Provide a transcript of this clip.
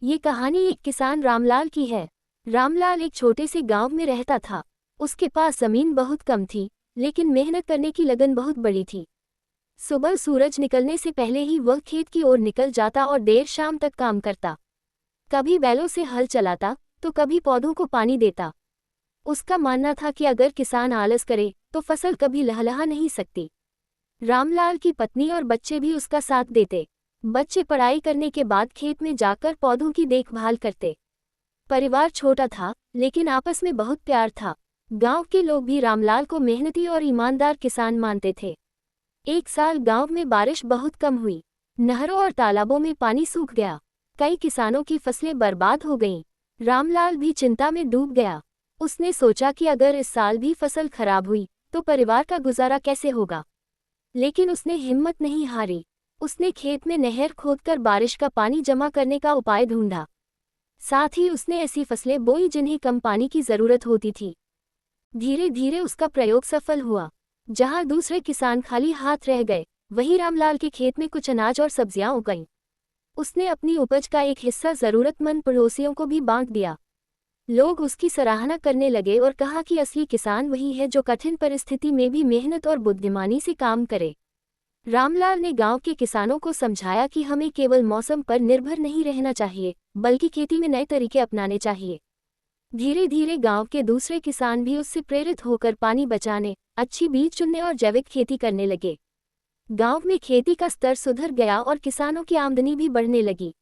ये कहानी एक किसान रामलाल की है। रामलाल एक छोटे से गांव में रहता था। उसके पास जमीन बहुत कम थी, लेकिन मेहनत करने की लगन बहुत बड़ी थी। सुबह सूरज निकलने से पहले ही वह खेत की ओर निकल जाता और देर शाम तक काम करता। कभी बैलों से हल चलाता तो कभी पौधों को पानी देता। उसका मानना था कि अगर किसान आलस करे तो फसल कभी लहलहा नहीं सकती। रामलाल की पत्नी और बच्चे भी उसका साथ देते। बच्चे पढ़ाई करने के बाद खेत में जाकर पौधों की देखभाल करते। परिवार छोटा था, लेकिन आपस में बहुत प्यार था। गांव के लोग भी रामलाल को मेहनती और ईमानदार किसान मानते थे। एक साल गांव में बारिश बहुत कम हुई। नहरों और तालाबों में पानी सूख गया। कई किसानों की फसलें बर्बाद हो गईं। रामलाल भी चिंता में डूब गया। उसने सोचा कि अगर इस साल भी फसल खराब हुई तो परिवार का गुजारा कैसे होगा। लेकिन उसने हिम्मत नहीं हारी। उसने खेत में नहर खोदकर बारिश का पानी जमा करने का उपाय ढूंढा। साथ ही उसने ऐसी फसलें बोई जिन्हें कम पानी की जरूरत होती थी। धीरे धीरे उसका प्रयोग सफल हुआ। जहां दूसरे किसान खाली हाथ रह गए, वहीं रामलाल के खेत में कुछ अनाज और सब्जियां उग गईं। उसने अपनी उपज का एक हिस्सा जरूरतमंद पड़ोसियों को भी बांट दिया। लोग उसकी सराहना करने लगे और कहा कि असली किसान वही है जो कठिन परिस्थिति में भी मेहनत और बुद्धिमानी से काम करे। रामलाल ने गांव के किसानों को समझाया कि हमें केवल मौसम पर निर्भर नहीं रहना चाहिए, बल्कि खेती में नए तरीके अपनाने चाहिए। धीरे धीरे गांव के दूसरे किसान भी उससे प्रेरित होकर पानी बचाने, अच्छी बीज चुनने और जैविक खेती करने लगे। गांव में खेती का स्तर सुधर गया और किसानों की आमदनी भी बढ़ने लगी।